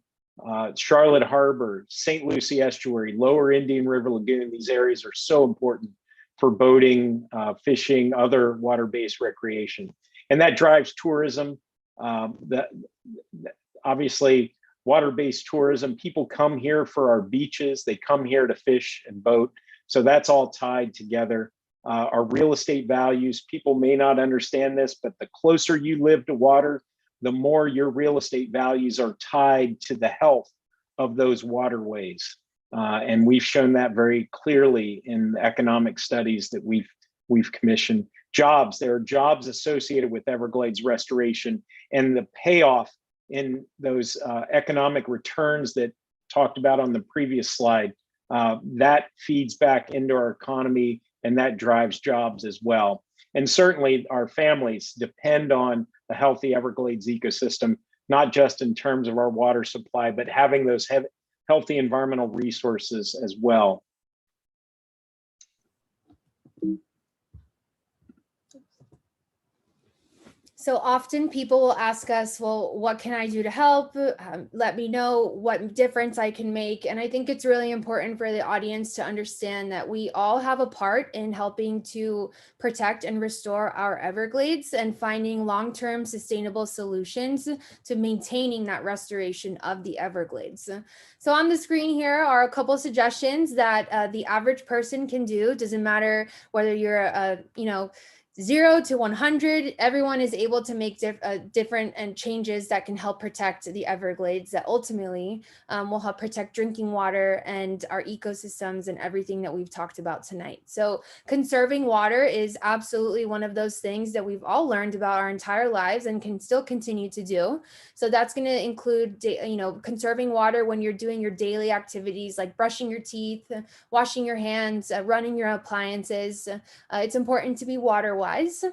Charlotte Harbor, St. Lucie Estuary, Lower Indian River Lagoon. These areas are so important for boating, fishing, other water-based recreation. And that drives tourism. Obviously, water-based tourism, people come here for our beaches, they come here to fish and boat. So that's all tied together. Our real estate values, people may not understand this, but the closer you live to water, the more your real estate values are tied to the health of those waterways. And we've shown that very clearly in the economic studies that we've commissioned. Jobs, there are jobs associated with Everglades restoration, and the payoff in those economic returns that talked about on the previous slide, that feeds back into our economy, and that drives jobs as well. And certainly our families depend on the healthy Everglades ecosystem, not just in terms of our water supply, but having those healthy environmental resources as well. So often people will ask us, well, what can I do to help? Let me know what difference I can make. And I think it's really important for the audience to understand that we all have a part in helping to protect and restore our Everglades and finding long-term sustainable solutions to maintaining that restoration of the Everglades. So on the screen here are a couple suggestions that the average person can do. Doesn't matter whether you're 0 to 100, everyone is able to make different and changes that can help protect the Everglades that ultimately will help protect drinking water and our ecosystems and everything that we've talked about tonight. So conserving water is absolutely one of those things that we've all learned about our entire lives and can still continue to do. So that's going to include, conserving water when you're doing your daily activities like brushing your teeth, washing your hands, running your appliances. It's important to be water wise.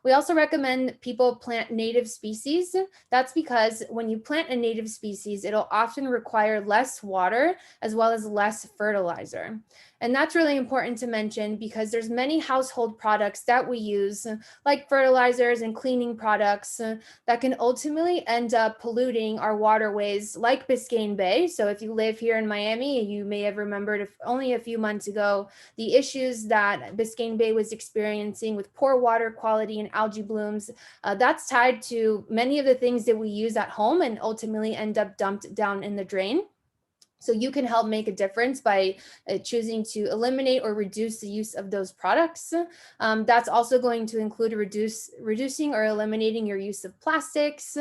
We also recommend people plant native species. That's because when you plant a native species, it'll often require less water as well as less fertilizer. And that's really important to mention because there's many household products that we use, like fertilizers and cleaning products, that can ultimately end up polluting our waterways like Biscayne Bay. So if you live here in Miami, you may have remembered only a few months ago the issues that Biscayne Bay was experiencing with poor water quality and algae blooms. That's tied to many of the things that we use at home and ultimately end up dumped down in the drain. So you can help make a difference by choosing to eliminate or reduce the use of those products. That's also going to include reducing or eliminating your use of plastics,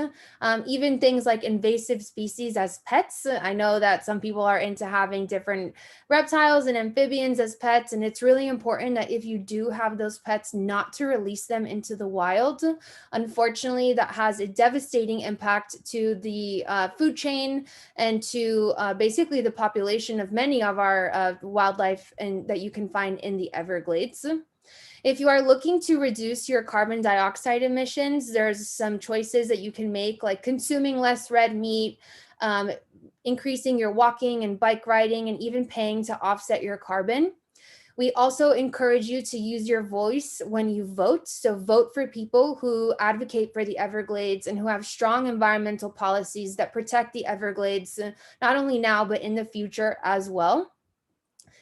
even things like invasive species as pets. I know that some people are into having different reptiles and amphibians as pets, and it's really important that if you do have those pets, not to release them into the wild. Unfortunately, that has a devastating impact to the food chain and to basically the population of many of our wildlife and that you can find in the Everglades. If you are looking to reduce your carbon dioxide emissions, there's some choices that you can make, like consuming less red meat, increasing your walking and bike riding, and even paying to offset your carbon. We also encourage you to use your voice when you vote. So vote for people who advocate for the Everglades and who have strong environmental policies that protect the Everglades, not only now, but in the future as well.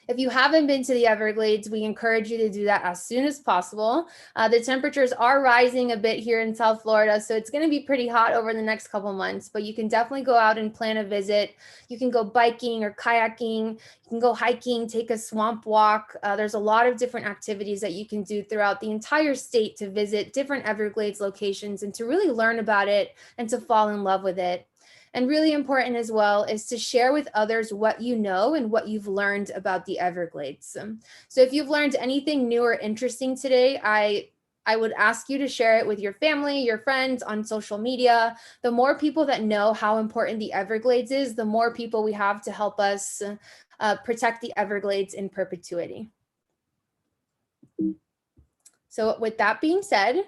If you haven't been to the Everglades, we encourage you to do that as soon as possible. The temperatures are rising a bit here in South Florida, so it's going to be pretty hot over the next couple months, but you can definitely go out and plan a visit. You can go biking or kayaking, you can go hiking, take a swamp walk. There's a lot of different activities that you can do throughout the entire state to visit different Everglades locations and to really learn about it and to fall in love with it. And really important as well is to share with others what you know and what you've learned about the Everglades. So if you've learned anything new or interesting today, I would ask you to share it with your family, your friends on social media. The more people that know how important the Everglades is, the more people we have to help us protect the Everglades in perpetuity. So with that being said,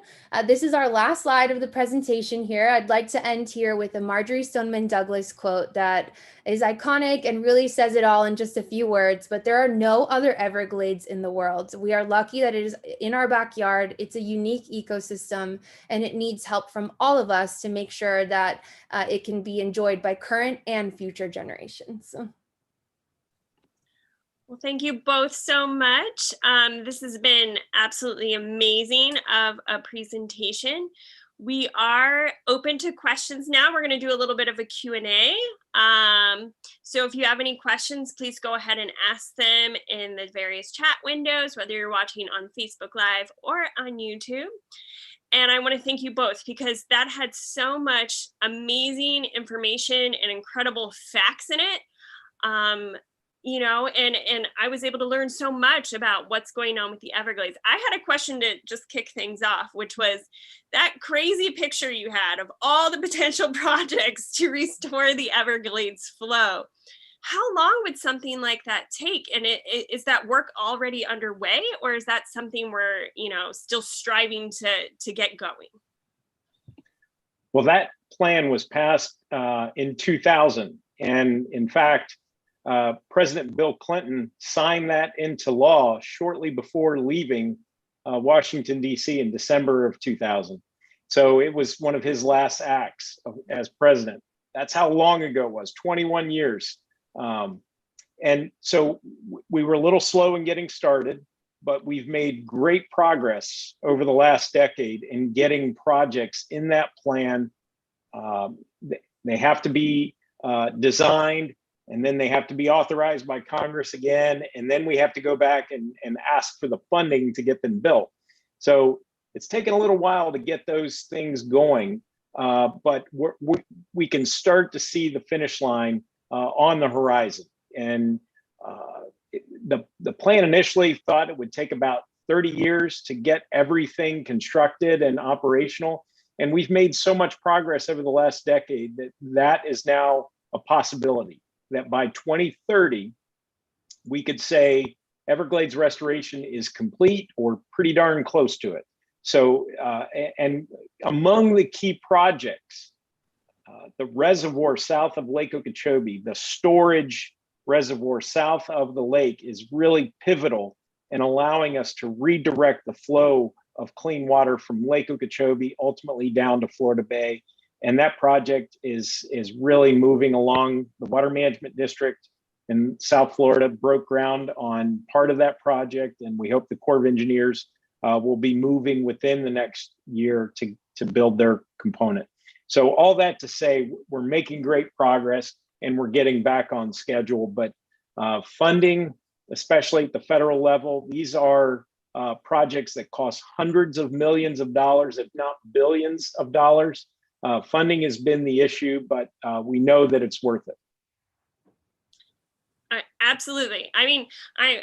this is our last slide of the presentation here. I'd like to end here with a Marjorie Stoneman Douglas quote that is iconic and really says it all in just a few words, but there are no other Everglades in the world. We are lucky that it is in our backyard. It's a unique ecosystem, and it needs help from all of us to make sure that it can be enjoyed by current and future generations. Well, thank you both so much. This has been absolutely amazing of a presentation. We are open to questions now. We're going to do a little bit of a Q&A. So if you have any questions, please go ahead and ask them in the various chat windows, whether you're watching on Facebook Live or on YouTube. And I want to thank you both because that had so much amazing information and incredible facts in it. You know, and I was able to learn so much about what's going on with the Everglades. I had a question to just kick things off, which was that crazy picture you had of all the potential projects to restore the Everglades flow. How long would something like that take? And is that work already underway, or is that something we're, you know, still striving to get going? Well, that plan was passed in 2000. And in fact, President Bill Clinton signed that into law shortly before leaving Washington, D.C. in December of 2000. So it was one of his last acts as president. That's how long ago it was, 21 years. And so we were a little slow in getting started, but we've made great progress over the last decade in getting projects in that plan. They have to be designed, and then they have to be authorized by Congress again. And then we have to go back and ask for the funding to get them built. So it's taken a little while to get those things going, but we can start to see the finish line on the horizon. And the plan initially thought it would take about 30 years to get everything constructed and operational. And we've made so much progress over the last decade that is now a possibility. That by 2030, we could say Everglades restoration is complete or pretty darn close to it. So, and among the key projects, the reservoir south of Lake Okeechobee, the storage reservoir south of the lake is really pivotal in allowing us to redirect the flow of clean water from Lake Okeechobee ultimately down to Florida Bay. And that project is really moving along. The Water Management District in South Florida broke ground on part of that project, and we hope the Corps of Engineers will be moving within the next year to build their component. So all that to say, we're making great progress. and we're getting back on schedule. But funding, especially at the federal level, these are projects that cost hundreds of millions of dollars, if not billions of dollars. Funding has been the issue, but we know that it's worth it. Absolutely. I mean, I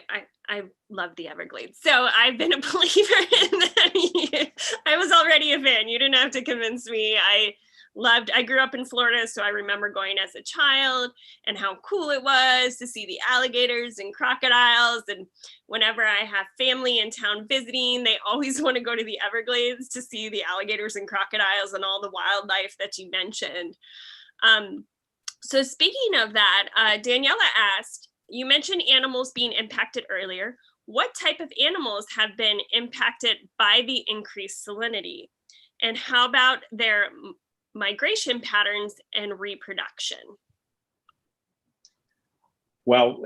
love the Everglades, so I've been a believer in that. I was already a fan. You didn't have to convince me. I grew up in Florida, so I remember going as a child and how cool it was to see the alligators and crocodiles. And whenever I have family in town visiting, they always want to go to the Everglades to see the alligators and crocodiles and all the wildlife that you mentioned. So speaking of that, Daniela asked, you mentioned animals being impacted earlier. What type of animals have been impacted by the increased salinity? And how about their migration patterns and reproduction? Well,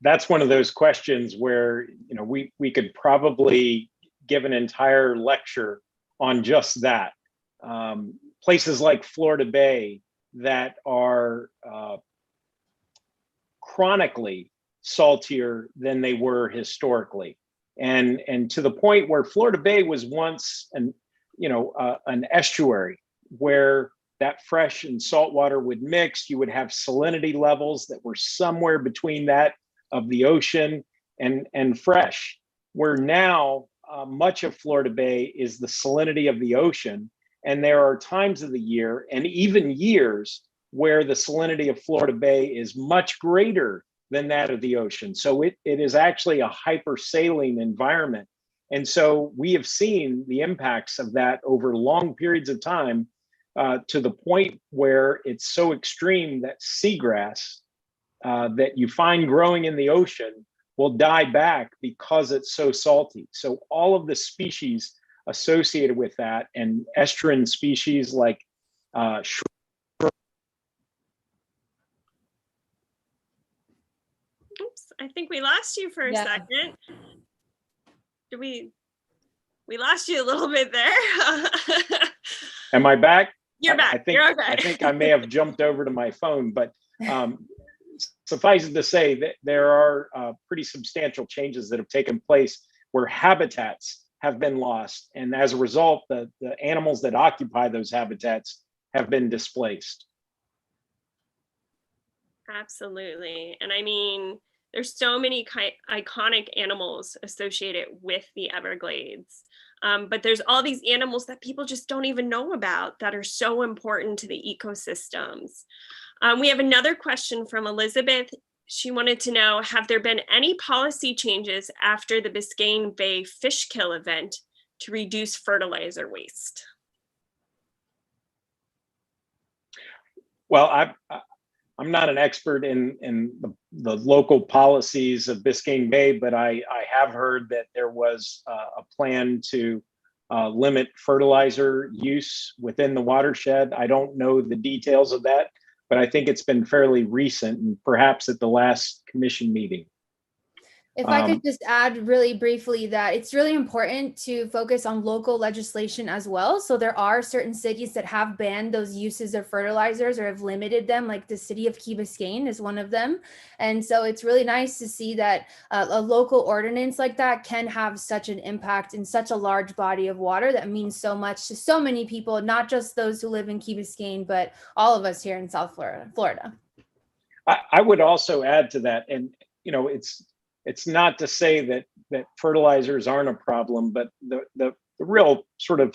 that's one of those questions where we could probably give an entire lecture on just that. Places like Florida Bay that are chronically saltier than they were historically, and to the point where Florida Bay was once an estuary where that fresh and salt water would mix. You would have salinity levels that were somewhere between that of the ocean and fresh, where now much of Florida Bay is the salinity of the ocean. And there are times of the year and even years where the salinity of Florida Bay is much greater than that of the ocean. So it is actually a hypersaline environment. And so we have seen the impacts of that over long periods of time, to the point where it's so extreme that seagrass that you find growing in the ocean will die back because it's so salty. So all of the species associated with that, and estuarine species like Oops, I think we lost you for a second. Did we lost you a little bit there. Am I back? You're back. You're okay. I think I may have jumped over to my phone, but suffice it to say that there are pretty substantial changes that have taken place where habitats have been lost. And as a result, the animals that occupy those habitats have been displaced. Absolutely. And I mean, there's so many iconic animals associated with the Everglades. But there's all these animals that people just don't even know about that are so important to the ecosystems. We have another question from Elizabeth. She wanted to know, have there been any policy changes after the Biscayne Bay fish kill event to reduce fertilizer waste? Well, I'm not an expert in the local policies of Biscayne Bay, but I have heard that there was a plan to limit fertilizer use within the watershed. I don't know the details of that, but I think it's been fairly recent, and perhaps at the last commission meeting. If I could just add really briefly that it's really important to focus on local legislation as well. So there are certain cities that have banned those uses of fertilizers or have limited them, like the city of Key Biscayne is one of them. And so it's really nice to see that a local ordinance like that can have such an impact in such a large body of water that means so much to so many people, not just those who live in Key Biscayne, but all of us here in South Florida. I would also add to that, and it's not to say that fertilizers aren't a problem, but the real sort of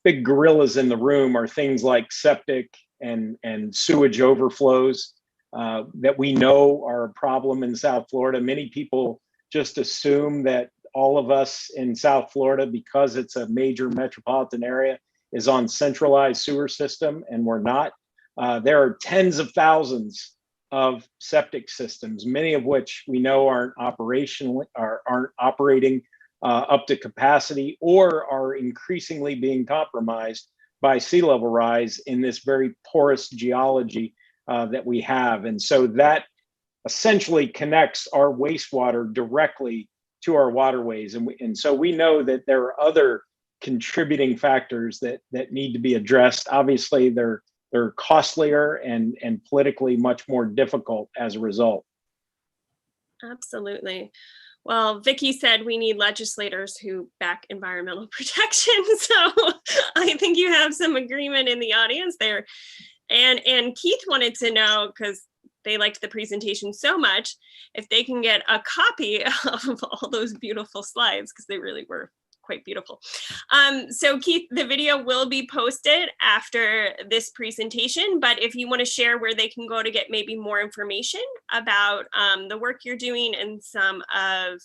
big gorillas in the room are things like septic and sewage overflows that we know are a problem in South Florida. Many people just assume that all of us in South Florida, because it's a major metropolitan area, is on centralized sewer system, and we're not. There are tens of thousands of septic systems, many of which we know aren't operating up to capacity, or are increasingly being compromised by sea level rise in this very porous geology that we have. And so that essentially connects our wastewater directly to our waterways. And so we know that there are other contributing factors that need to be addressed. Obviously, there they're costlier and politically much more difficult as a result. Absolutely. Well, Vicky said we need legislators who back environmental protection. So I think you have some agreement in the audience there. And Keith wanted to know, because they liked the presentation so much, if they can get a copy of all those beautiful slides, because they really were quite beautiful. So Keith, the video will be posted after this presentation, but if you want to share where they can go to get maybe more information about the work you're doing and some of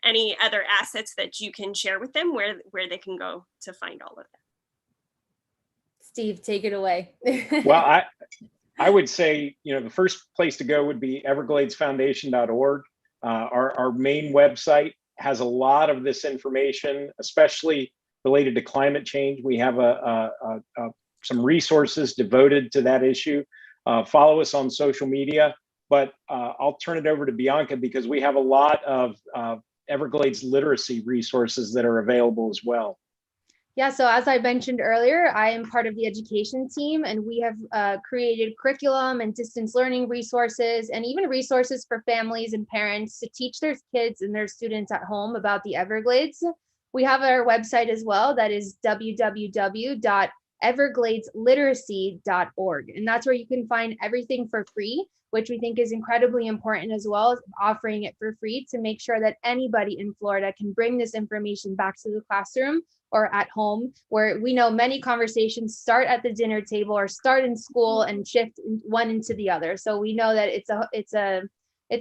any other assets that you can share with them, where they can go to find all of that. Steve, take it away. Well, I would say, the first place to go would be evergladesfoundation.org. Our main website has a lot of this information, especially related to climate change. We have some resources devoted to that issue. Follow us on social media, but I'll turn it over to Bianca because we have a lot of Everglades literacy resources that are available as well. Yeah, so as I mentioned earlier, I am part of the education team, and we have created curriculum and distance learning resources, and even resources for families and parents to teach their kids and their students at home about the Everglades. We have our website as well, that is www.evergladesliteracy.org, and that's where you can find everything for free, which we think is incredibly important, as well as offering it for free to make sure that anybody in Florida can bring this information back to the classroom or at home, where we know many conversations start at the dinner table or start in school and shift one into the other. So we know that it's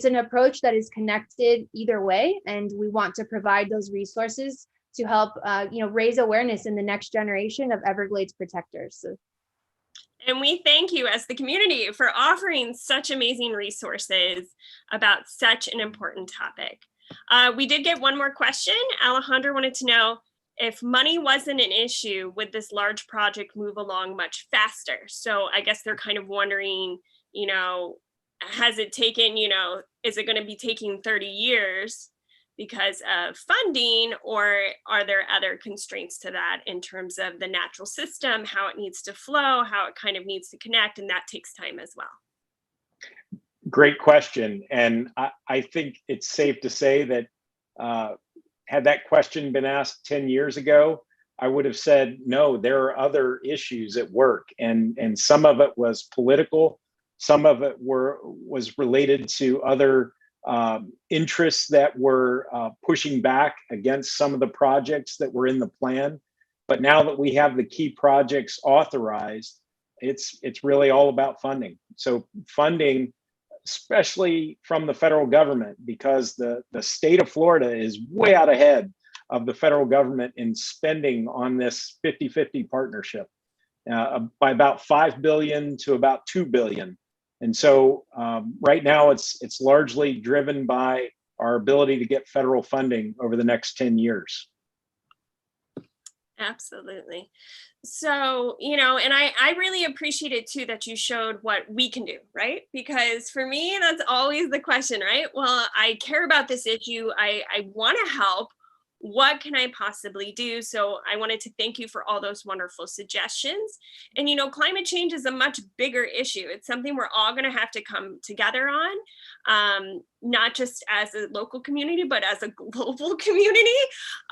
an approach that is connected either way, and we want to provide those resources to help raise awareness in the next generation of Everglades protectors. So. And we thank you as the community for offering such amazing resources about such an important topic. We did get one more question. Alejandro wanted to know, if money wasn't an issue, would this large project move along much faster? So I guess they're kind of wondering, has it taken, is it going to be taking 30 years because of funding, or are there other constraints to that in terms of the natural system, how it needs to flow, how it kind of needs to connect, and that takes time as well? Great question. And I think it's safe to say that had that question been asked 10 years ago, I would have said, no, there are other issues at work. And some of it was political. Some of it was related to other interests that were pushing back against some of the projects that were in the plan. But now that we have the key projects authorized, it's really all about funding. So funding, especially from the federal government, because the state of Florida is way out ahead of the federal government in spending on this 50-50 partnership by about $5 billion to about $2 billion. And so right now it's largely driven by our ability to get federal funding over the next 10 years. Absolutely. So, and I really appreciate it too that you showed what we can do, right? Because for me, that's always the question, right? Well, I care about this issue. I want to help. What can I possibly do? So I wanted to thank you for all those wonderful suggestions. And, climate change is a much bigger issue. It's something we're all going to have to come together on, not just as a local community, but as a global community,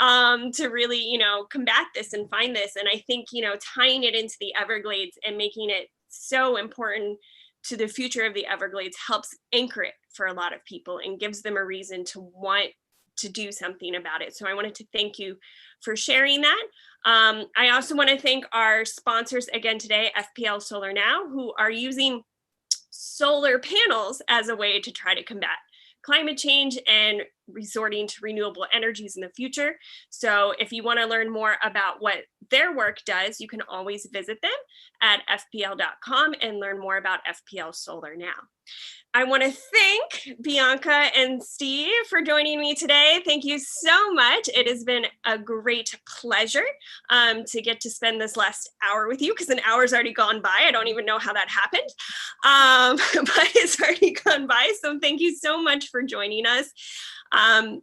to really, combat this and find this. And I think, tying it into the Everglades and making it so important to the future of the Everglades helps anchor it for a lot of people and gives them a reason to want to do something about it. So I wanted to thank you for sharing that. I also want to thank our sponsors again today, FPL SolarNow, who are using solar panels as a way to try to combat climate change and resorting to renewable energies in the future. So if you want to learn more about what their work does, you can always visit them at fpl.com and learn more about FPL SolarNow. I want to thank Bianca and Steve for joining me today. Thank you so much. It has been a great pleasure to get to spend this last hour with you, because an hour's already gone by. I don't even know how that happened, but it's already gone by. So thank you so much for joining us.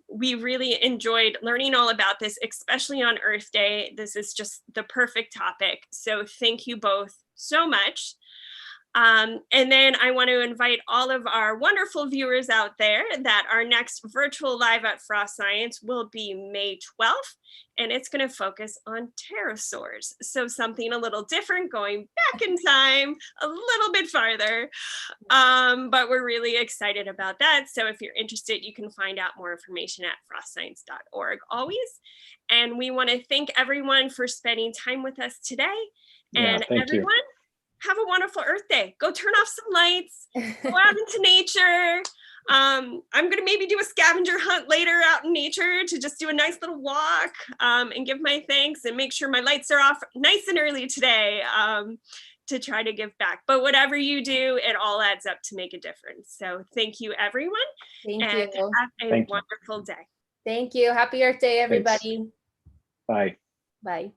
We really enjoyed learning all about this, especially on Earth Day. This is just the perfect topic. So thank you both so much. And then I want to invite all of our wonderful viewers out there that our next virtual Live at Frost Science will be May 12th, and it's going to focus on pterosaurs. So something a little different, going back in time a little bit farther. But we're really excited about that. So if you're interested, you can find out more information at frostscience.org always. And we want to thank everyone for spending time with us today. And everyone, have a wonderful Earth Day. Go turn off some lights, go out into nature. I'm gonna maybe do a scavenger hunt later out in nature to just do a nice little walk and give my thanks, and make sure my lights are off nice and early today to try to give back. But whatever you do, it all adds up to make a difference. So thank you, everyone. Thank and you. Have a wonderful day. Thank you. Happy Earth Day, everybody. Thanks. Bye. Bye.